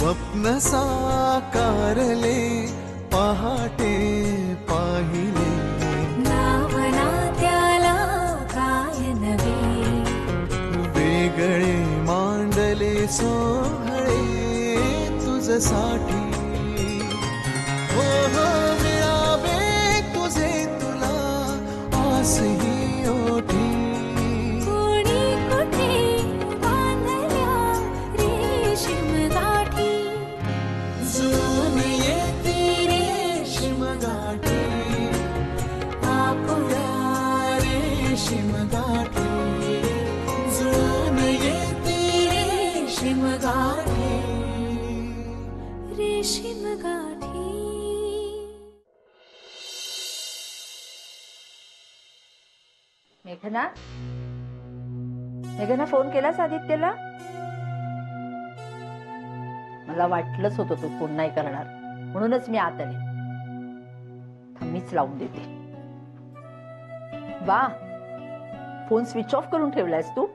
स्वप्न साकारले पहाटे पाहिले नावना त्याला काय नवे वेगळे मांडले सोहळे तुझसाठी हो हो मिळावे तुझे तुला आसही ओठी कोणी कुठे बांधल्या रेशीम गाठी जुळून येते रेशीम गाठी आपुल्या रेशीम गाठी जुळून येते रेशीम गाठी रेशीम गाठी. मेघना मेघना फोन केलास आदित्यला? मला वाटलंच होतं तू फोन नाही करणार म्हणूनच मी आत आले. मीच लावून देते. वा फोन स्विच ऑफ करून ठेवलायस तू?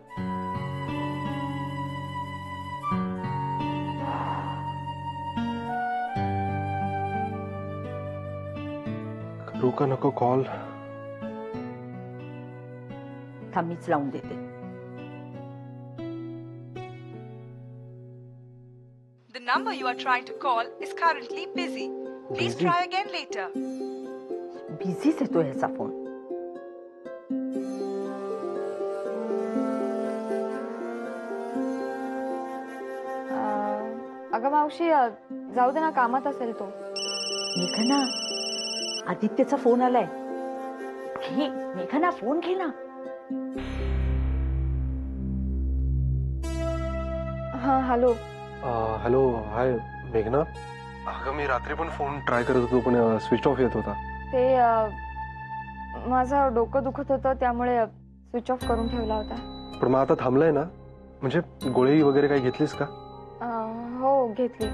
करू का नको कॉल? मीच लावून देते. The number you are trying to call is currently busy. Please try again later. बिझीच येतो ह्याचा फोन. अगं मावशी जाऊ दे ना, कामात असेल तो. मेघना आदित्यचा फोन आलाय. घे मेघना फोन घे ना. हा हॅलो. हॅलो हाय मेघना. अगं मी रात्री पण फोन ट्राय करत होतो पण स्विच ऑफ येत होता. ते माझं डोकं दुखत होतं त्यामुळे स्विच ऑफ करून ठेवला होता. पण मग आता थांबलाय ना? म्हणजे गोळी वगैरे काही घेतलीस का? हो घेतली.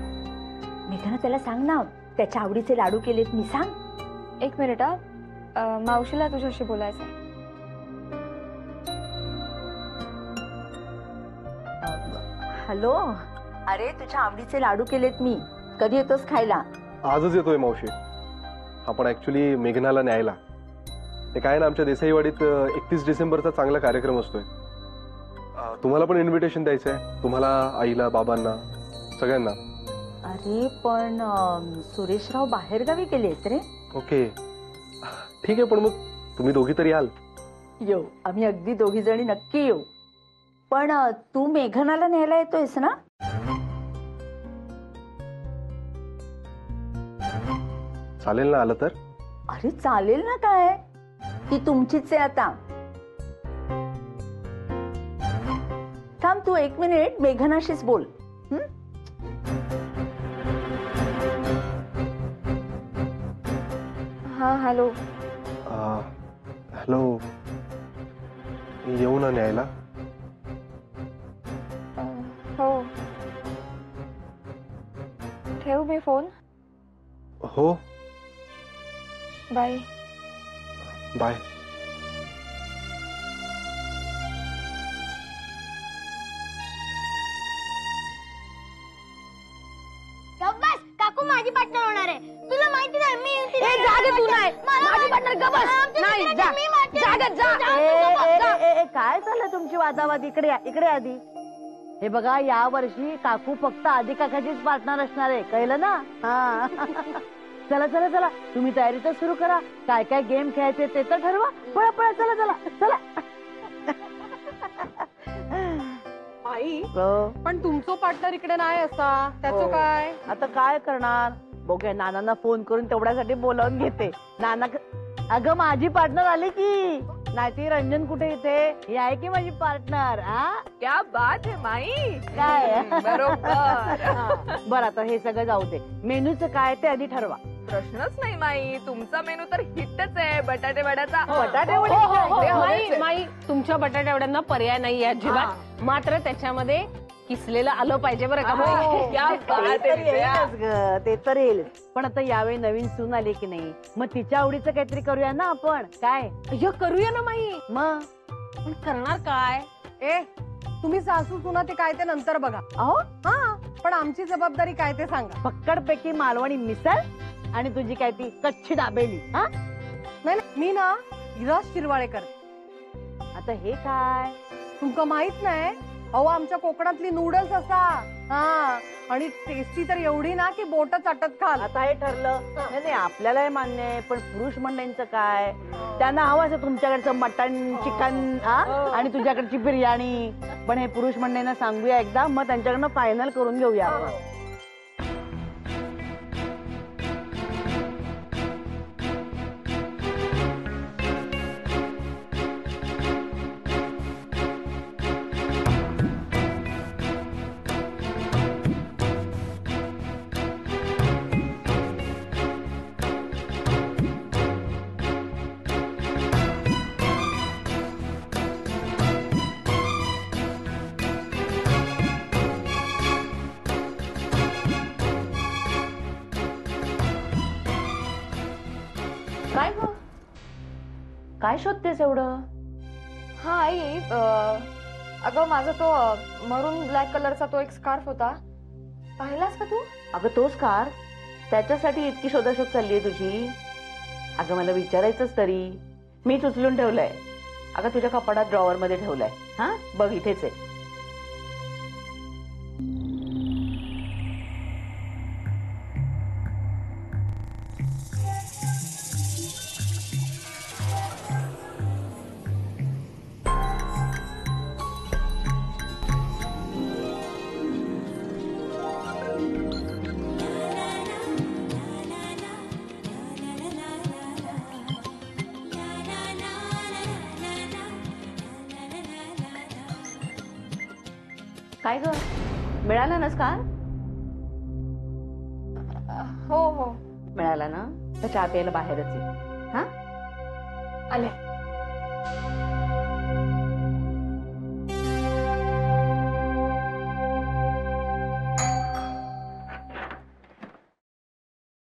मेघना त्याला सांग ना त्याच्या आवडीचे लाडू केलेत मी. सांग. एक मिनिट मावशीला तुझ्याशी बोलायचं. हॅलो. अरे तुझ्या आवडीचे लाडू केलेत मी. कधी येतोस खायला? आजच येतोय मावशी. आपण ऍक्च्युली मेघनाला न्यायला. ते काय ना आमच्या देसाईवाडीत 31 डिसेंबरचा चांगला कार्यक्रम असतोय. तुम्हाला पण इन्व्हिटेशन द्यायचंय. तुम्हाला, आईला, बाबांना, सगळ्यांना. अरे पण सुरेशराव बाहेरगावी गेलेत रे. ओके ठीक आहे. पण मग तुम्ही दोघी तरी याल? येऊ. आम्ही अगदी दोघी जणी नक्की येऊ. पण तू मेघनाला न्यायला येतोयस ना? चालेल ना आलं तर? अरे चालेल ना काय. ती तुमचीच आहे आता. थांब तू 1 मिनिट मेघनाशीच बोल. हा हॅलो. हॅलो. येऊ ना न्यायला? हो. ठेवू मी फोन? हो. बाय. बाय. गब्बस काकू माझी पार्टनर होणार आहे. तुला माहिती नाही मी तू नाही माझी पार्टनर. गबस नाही जा. जागत जा. काय झालं तुमची वादावाद? इकडे इकडे आधी. हे बघा या वर्षी काकू फक्त आधी काकाचीच पार्टनर असणार आहे. कळलं ना? हा. चला चला चला तुम्ही तयारी तर सुरू करा. काय काय गेम खेळायचे ते तर ठरवा. पळा पळा. चला चला चला. आई पण तुमचं पार्टनर इकडे नाही असा. त्याचं काय? आता काय करणार? बघूया नानांना फोन करून तेवढ्यासाठी बोलावून घेते. नाना अगं माझी पार्टनर आली की. नाही ती रंजन कुठे इथे. ही आहे की माझी पार्टनर. क्या बात है माई. काय बरोबर. बरं आता हे सगळं जाऊ दे. मेनूचं काय ते आधी ठरवा. प्रश्नच नाही माई. तुमचा मेनू तर हिटच आहे. बटाटे वड्याचा. बटाटे माई तुमच्या बटाट्या एवढ्यांना पर्याय नाही अजिबात. मात्र त्याच्यामध्ये किसलेलं आलं पाहिजे बरं का. ते तर येईल. पण आता यावेळी नवीन सून आली की नाही मग तिच्या आवडीचं काहीतरी करूया ना आपण. काय करूया ना माई. मग पण करणार काय? तुम्ही सासू सुना ते काय ते नंतर बघा. अहो हा पण आमची जबाबदारी काय ते सांगा. पक्कडपैकी मालवणी मिसळ आणि तुझी काय ती कच्ची दाबेली. हा नाही मी ना विराज शिरवाळेकर. आता हे काय तुमका माहित नाही. अहो आमच्या कोकणातली नूडल्स असा. हा आणि टेस्टी तर एवढी ना की बोट चाटत खाल. आता हे ठरलं. नाही नाही आपल्यालाही मान्य आहे पण पुरुष मंडळींचं काय. त्यांना हवं असं तुमच्याकडचं मटण चिकन आणि तुझ्याकडची बिर्याणी. पण हे पुरुष मंडळींना सांगूया एकदा मग त्यांच्याकडनं फायनल करून घेऊया आपण. काय ग काय शोधतेस एवढं. हा आई अगं माझा तो मरून ब्लॅक कलरचा तो एक स्कार्फ होता. पाहिलास का तू? अगं तोच कार त्याच्यासाठी इतकी शोधाशोध चाललीये तुझी. अगं मला विचारायचंच तरी. मीच उचलून ठेवलंय. अगं तुझ्या कपाटात ड्रॉवर मध्ये ठेवलंय. हा बघ इथेच आहे. काय ग मिळाला ना स्कार. हो हो मिळाला ना तर चहा प्यायला बाहेरच आहे. हा आले.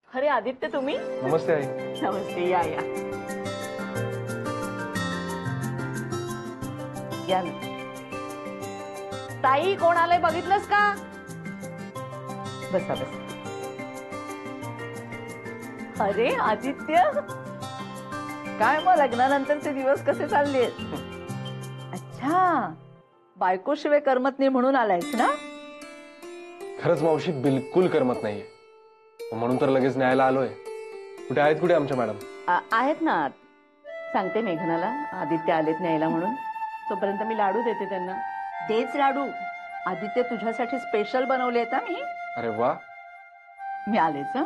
अरे आदित्य तुम्ही. नमस्ते आई. नमस्ते या या या ना. ताई कोण आलंय बघितलंस का. बसा बसा. अरे आदित्य काय मग लग्नानंतरचे दिवस कसे चालले. अच्छा बायकोशिवाय करमत नाही म्हणून आलायस ना. खरंच मावशी बिलकुल करमत नाहीये. म्हणून तर लगेच न्यायला आलोय. कुठे आहेत कुठे आमच्या मॅडम. आहेत ना. सांगते मेघनाला आदित्य आलेत न्यायला म्हणून. तोपर्यंत मी लाडू देते त्यांना. तेच लाडू आदित्य तुझ्यासाठी स्पेशल बनवले आहेत मी. अरे वा. मी आलेच.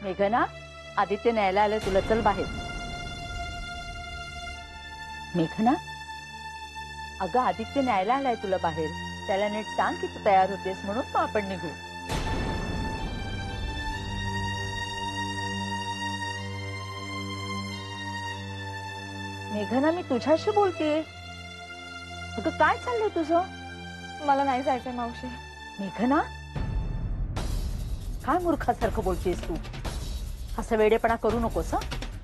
मेघना आदित्य न्यायला आले तुला. चल बाहेर. मेघना अगं आदित्य न्यायला आलाय तुला बाहेर. त्याला नीट सांग की तू तयार होतेस म्हणून मग आपण निघू. मेघना मी तुझ्याशी बोलतेय. अगं काय चाललंय तुझं. मला नाही जायचंय मावशी. मेघना काय मूर्खासारखं बोलतेस तू. असं वेडेपणा करू नकोस. हं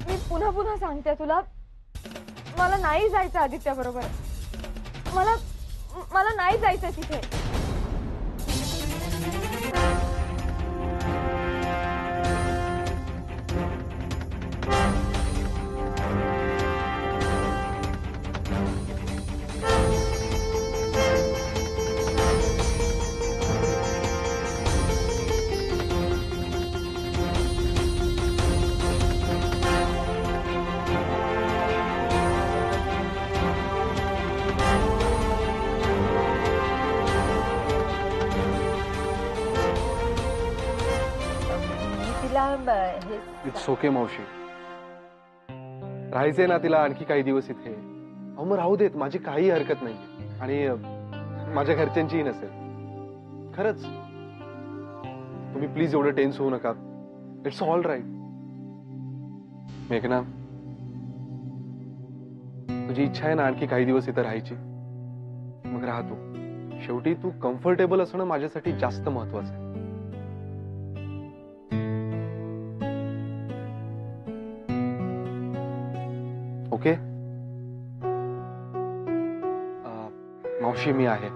मी पुन्हा पुन्हा सांगते तुला. मला नाही जायचं आदित्य बरोबर. मला नाही जायचंय तिथे. इट्स ओके मावशी. राहायचंय ना तिला आणखी काही दिवस इथे. अहो मग राहू देत. माझी काही हरकत नाही. आणि माझ्या घरच्यांचीही नसेल. खरंच तुम्ही प्लीज एवढं टेन्स होऊ नका. It's all right. मेघना तुझी इच्छा आहे ना आणखी काही दिवस इथं राहायची. मग राहतो. शेवटी तू कम्फर्टेबल असणं माझ्यासाठी जास्त महत्वाचं आहे. ओके मावशी मी आहे.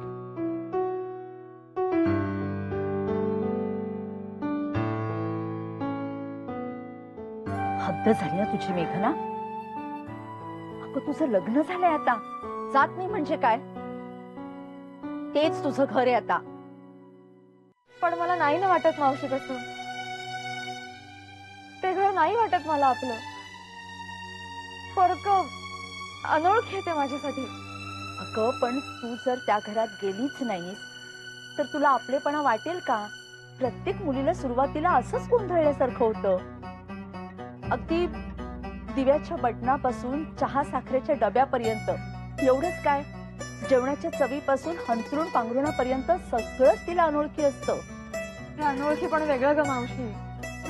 हद्द झाली ना तुझी मेघना. अगं तुझं लग्न झालंय आता. जात नाही म्हणजे काय? तेच तुझं घर आहे आता. पण मला नाही ना वाटत मावशी तसं. ते घर नाही वाटत मला आपलं. फरक अनोळखी आहे ते माझ्यासाठी. अगं पण तू जर त्या घरात गेलीच नाहीस तर तुला आपलेपणा वाटेल का? प्रत्येक मुलीला सुरुवातीला असंच गोंधळल्यासारखं होतं. अगदी दिव्याच्या बटनापासून चहा साखरेच्या डब्यापर्यंत एवढंच काय, जेवणाच्या चवीपासून हंतरून पांघरुणापर्यंत सगळंच तिला अनोळखी असतं. हे अनोळखी पण वेगळं ग मावशी.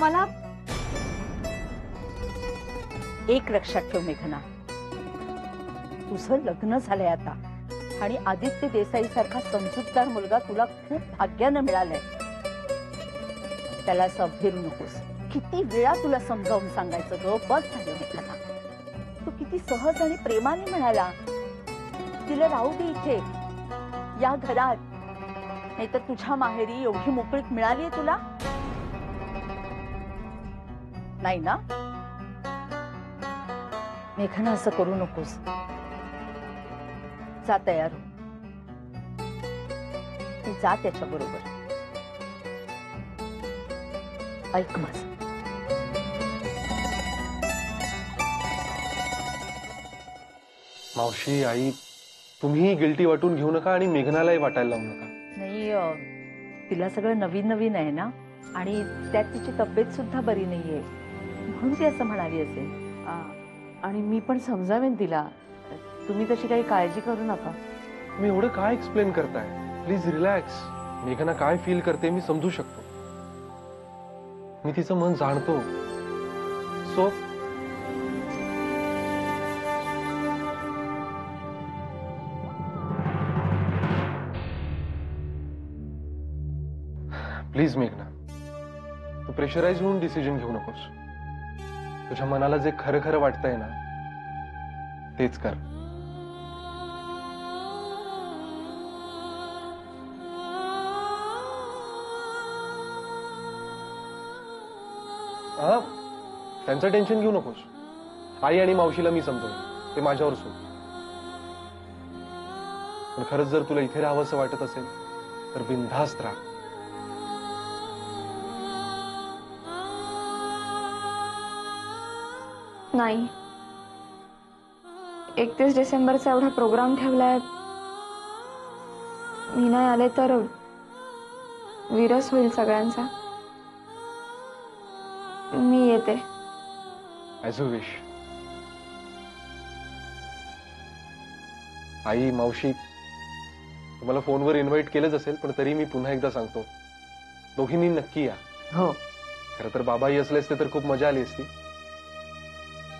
मला एक लक्षात ठेव मेघना, तुझं लग्न झालंय आता आणि आदित्य देसाई सारखा समजूतदार मुलगा तुला खूप भाग्यानं मिळालाय. त्याला असं भेरू नकोस. किती वेळा तुला समजावून सांगायचं ग. बस झालं मेघना. तू किती सहज आणि प्रेमाने म्हणाला तिला राहू दे इथे या घरात, नाही तर तुझ्या माहेरी एवढी मोकळीक मिळालीये तुला? नाही ना मेघना, असं करू नकोस. जा तयार हो. ती जा त्याच्या बरोबर. ऐक माझं. मावशी, आई, तुम्ही गिल्टी वाटून घेऊ नका आणि मेघनालाही वाटायला लावू नका. नाही, तिला सगळं नवीन नवीन आहे ना, आणि त्यात तिची तब्येत सुद्धा बरी नाहीये, म्हणून ती असं म्हणाली असेल. आणि मी पण समजावेन तिला. तुम्ही तशी काही काळजी करू नका. तुम्ही एवढं काय एक्सप्लेन करताय? Please relax. मेघना काय फील करते मी समजू शकतो. मी तिचं मन जाणतो. सो प्लीज मेघना, तू प्रेशराइज होऊन डिसिजन घेऊ नकोस. तुझ्या मनाला जे खरं खरं वाटतंय ना तेच कर. हा, त्यांचं टेन्शन घेऊ नकोस. आई आणि मावशीला मी समजवतो, ते माझ्यावर सोड. पण खरंच जर तुला इथे राहावंसं वाटत असेल तर बिनधास्त राहा. नाही, 31 डिसेंबरचा एवढा प्रोग्राम ठेवलाय. मी नाही आले तर विरस होईल सगळ्यांचा. मी येते. As you wish. आई, मावशी, तुम्हाला फोनवर इन्व्हाइट केलंच असेल, पण तरी मी पुन्हा एकदा सांगतो, दोघींनी नक्की या. हो, खरं तर बाबाही असले असते तर खूप मजा आली असती,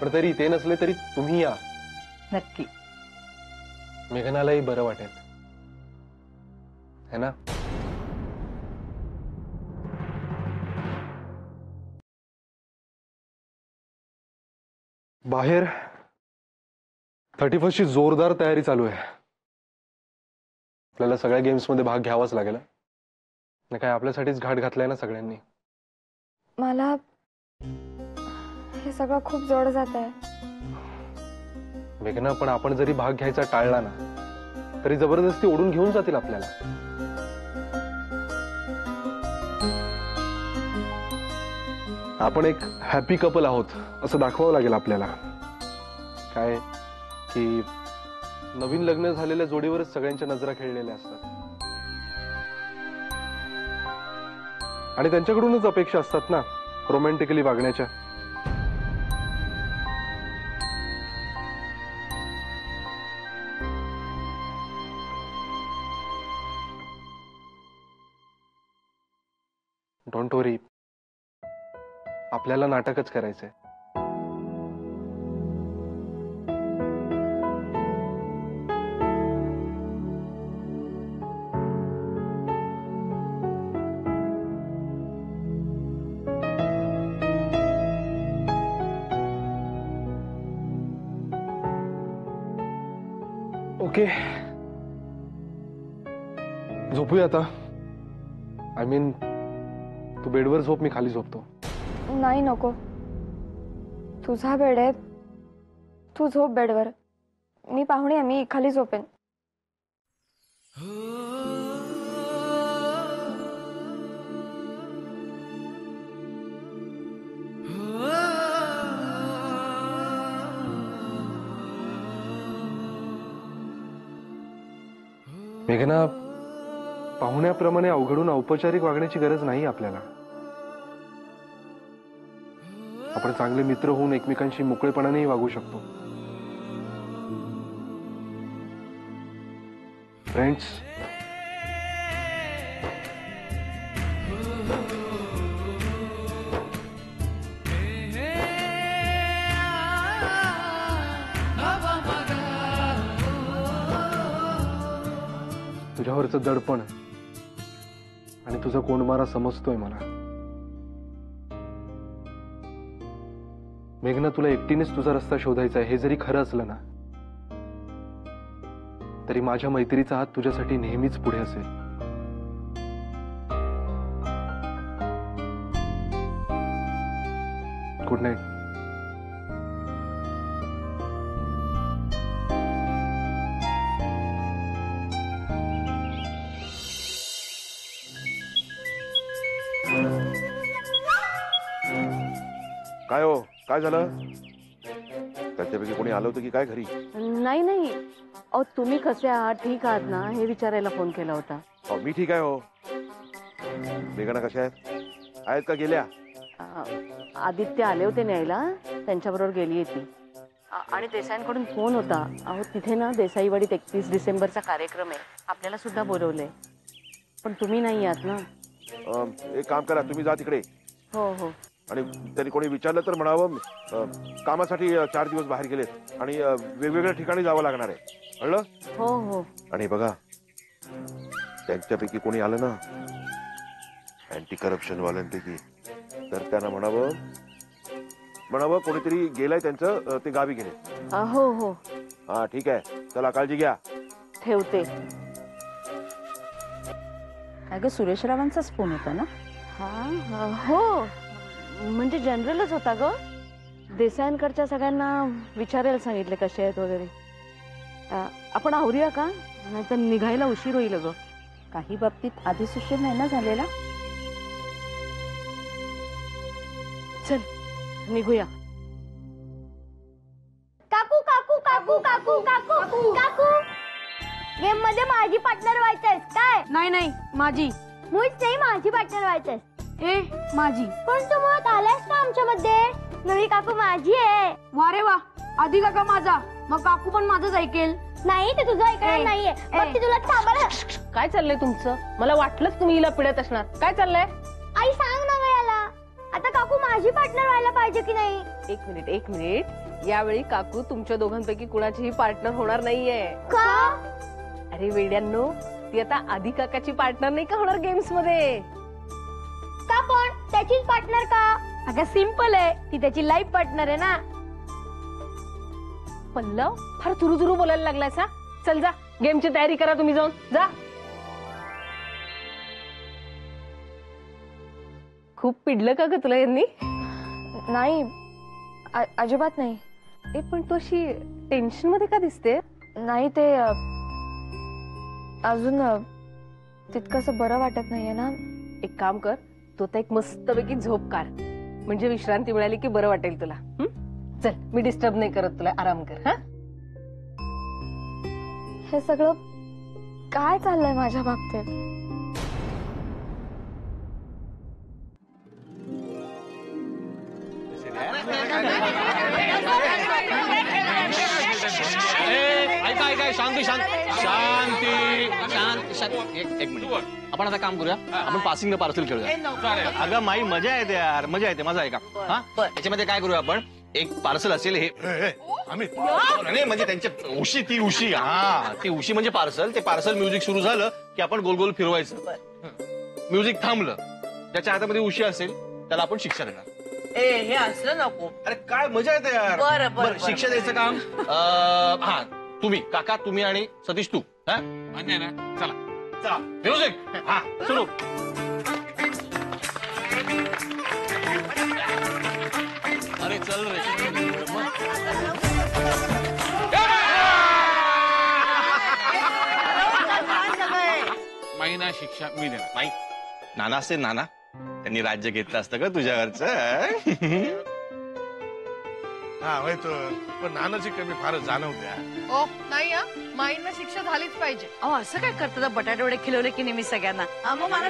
पण तरी ते नसले तरी तुम्ही या. नक्की. मेघनालाही बरं वाटेल, है ना? बाहेर 31st ची जोरदार तयारी चालू आहे. आपल्याला सगळ्या गेम्स मध्ये भाग घ्यावाच लागेल. नाही काय, आपल्यासाठीच घाट घातलाय ना सगळ्यांनी. मला हे सगळं खूप जड जात आहे. मेघना, पण आपण जरी भाग घ्यायचा टाळला ना तरी जबरदस्ती ओढून घेऊन जातील आपल्याला. आपण एक हॅपी कपल आहोत असं दाखवावं लागेल आपल्याला. काय की नवीन लग्न झालेल्या जोडीवरच सगळ्यांच्या नजरा खेळलेल्या असतात आणि त्यांच्याकडूनच अपेक्षा असतात ना रोमॅन्टिकली वागण्याच्या. डोंट वरी, आपल्याला नाटकच करायचंय. ओके, झोपूया आता. आय मीन तू बेडवर झोप, मी खाली झोपतो. नाही नको, तुझा बेड आहे, तू झोप बेडवर. मी पाहुणे आहे, मी खाली झोपेन. मेघना, पाहुण्याप्रमाणे अवघडून औपचारिक वागण्याची गरज नाही आपल्याला. आपण चांगले मित्र होऊन एकमेकांशी मोकळेपणानेही वागू शकतो. फ्रेंड्स, तुझ्यावरचं दडपण आणि तुझा कोंडमारा समजतोय मला. मेघना, तुला एकटीनेच तुझा रस्ता शोधायचा आहे हे जरी खरं असलं ना, तरी माझ्या मैत्रीचा हात तुझ्यासाठी नेहमीच पुढे असेल. Good night. काय हो, काय झालं? त्याच्यापैकी कोणी आलं होतं की काय घरी? नाही नाही, अहो तुम्ही कसे आहात, ठीक आहात ना, हे विचारायला फोन केला होता. हो, मी ठीक आहे हो. मेघना कशा आहेत का गेल्या? आदित्य आले होते न्यायला, त्यांच्याबरोबर गेली ती. आणि देसाईंकडून फोन होता, अहो तिथे ना देसाईवाडीत 31 डिसेंबरचा कार्यक्रम आहे, आपल्याला सुद्धा बोलवलंय, पण तुम्ही नाही आहात ना. एक काम करा, तुम्ही जा तिकडे. हो हो. आणि त्यांनी कोणी विचारलं तर म्हणावं कामासाठी 4 दिवस बाहेर गेलेत आणि वेगवेगळ्या ठिकाणी जावं लागणार आहे, कळलं? हो हो. आणि बघा, त्यांच्यापैकी कोणी आलं ना अँटी करप्शन वाल्यांपैकी, तर त्यांना म्हणावं कोणीतरी गेलंय त्यांचं, ते गावी गेले. हो हो. हा ठीक आहे, चला काळजी घ्या. ठेवते. अगं सुरेश रावांचाच फोन होता ना? हा हो, म्हणजे जनरलच होता ग. देसाईंकडच्या सगळ्यांना विचारायला सांगितले कसे आहेत वगैरे. आपण आवरूया का, नाहीतर निघायला उशीर होईल ग. काही बाबतीत आधीच उशीर नाही ना झालेला. चल निघूया. काकू काकू काकू काकू काकू काकू, गेम मध्ये माझी पार्टनर व्हायचंय काय? नाही नाही, माझी. मुळीच नाही, माझी पार्टनर व्हायचंय. ए माझी. पण तू मुळात आलायस का आमच्या मध्ये? नवी काकू माझी आहे. वा रे वा, आधी काका माझा, मग काकू पण माझंच ऐकेल. नाही, ते तुझं ऐकणार नाहीये. मग ती तुला थांबायला. काय चाललंय तुमचं? मला वाटलंच तुम्ही हिला पिढत असणार. काय चाललंय? आई सांग ना याला, आता काकू माझी पार्टनर व्हायला पाहिजे की नाही? एक मिनिट, यावेळी काकू तुमच्या दोघांपैकी कुणाचीही पार्टनर होणार नाहीये. का? अरे वेड्यांनो, ती आता आधी काकाची पार्टनर नाही का होणार गेम्स मध्ये. का पण त्याचीच पार्टनर का? अगं सिंपल आहे, ती त्याची लाईफ पार्टनर आहे ना. पल्लव, फार चुरू बोलायला लागलायस हा. चल जा, गेमची तयारी करा तुम्ही, जाऊन जा. खूप पिडलं का ग तुला यांनी? नाही, अजिबात नाही. पण तू अशी टेन्शन मध्ये का दिसते? नाही, ते अजून तितकंसं बरं वाटत नाहीये ना. एक काम कर, तू आता एक मस्तपैकी झोप काढ, म्हणजे विश्रांती मिळाली की बरं वाटेल तुला. चल, मी डिस्टर्ब नाही करत तुला, आराम कर. हा, हे सगळं काय चाललंय माझ्या बाबतीत? ऐका, शांती एक मिनिट. आपण आता काम करूया, आपण पासिंग द पार्सल खेळूया. अगं माई, मजा येते यार, मजा येते. माझा ऐका, हा याच्यामध्ये काय करूया आपण, एक पार्सल असेल हे म्हणजे त्यांच्या उशी, ती उशी, हा ती उशी म्हणजे पार्सल. ते पार्सल म्युझिक सुरू झालं की आपण गोल गोल फिरवायचं. म्युझिक थांबलं, त्याच्या हातामध्ये उशी असेल त्याला आपण शिक्षा देणार. हे असलं नको. अरे काय मजा येते यार. बरं, शिक्षा द्यायचं काम हा तुम्ही, काका तुम्ही आणि सतीश तू. हा, चला म्युझिक हा सुरू. अरे चल रे. माईना शिक्षा मी देणार. माई नाना असते नाना, त्यांनी राज्य घेतलं असतं का तुझ्यावरचं? हा होय तो, पण नानाची कमी फारच जाणवत्या. ओ नाही हा, माईंना शिक्षा झालीच पाहिजे. अहो असं काय करतात, बटाटे वडे खिलवले की नेहमी सगळ्यांना. मग मला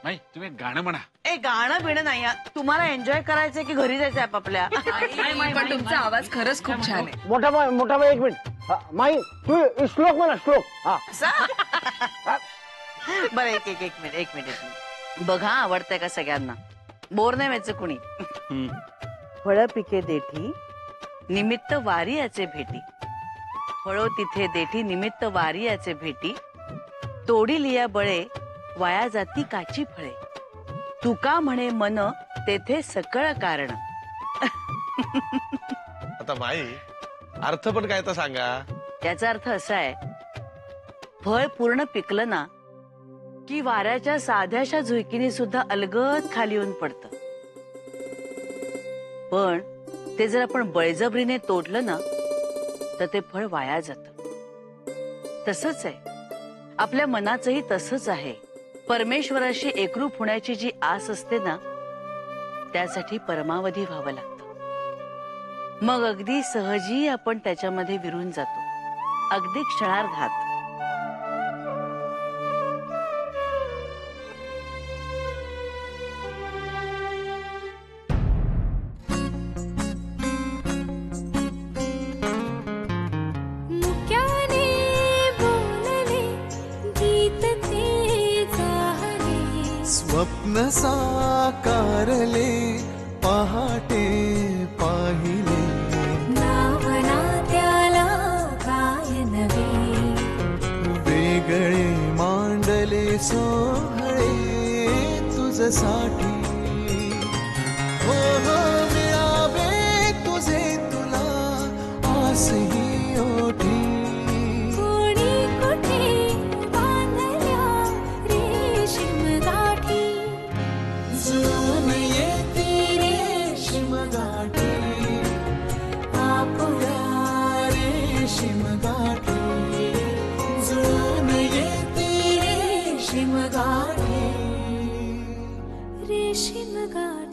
माई तुम्ही गाणं म्हणा. ए गाणं बिणं नाही हा. तुम्हाला एन्जॉय करायचंय की घरी जायचंय आपापल्या? पण तुमचा आवाज खरंच खूप छान आहे. मोठा बाई एक मिनिट. माई तू श्लोक म्हणा, श्लोक. हा बरं एक मिनिट. बघा आवडतंय का सगळ्यांना? बोर नाही व्हायचं कुणी. फळ पिके देठी निमित्त वारी याचे भेटी, फळो तिथे देठी निमित्त वारी याचे भेटी, तोडी लिया बळे वाया जाती काची फळे, तुका म्हणे मन तेथे सकळ कारण. आता माई अर्थ पण काय तर सांगा. याचा अर्थ असा आहे, फळ पूर्ण पिकलं ना की वाऱ्याच्या साध्याशा झुळकीने सुद्धा अलगद खाली येऊन पडतं. पण ते जर आपण बळजबरीने तोडलं ना तर ते फळ वाया जातं. तसंच आहे आपल्या मनाचंही, तसंच आहे. परमेश्वराशी एकरूप होण्याची जी आस असते ना, त्यासाठी परमावधी व्हावं लागतं. मग अगदी सहजी आपण त्याच्यामध्ये विरून जातो, अगदी क्षणार्धात. स्वप्न साकारले पहाटे पाहिले, नावना त्याला काय नवे, वेगळे मांडले सोहळे तुझसाठी. हो हो मिळावे तुझे तुला आसही ओठी, कोणी कुठे बांधल्या रेशीम गाठी, जुळून येते रेशीम गाठी, आपुल्या रेशीम गाठी, जुळून येते रेशीम गाठी, रेशीम गाठी.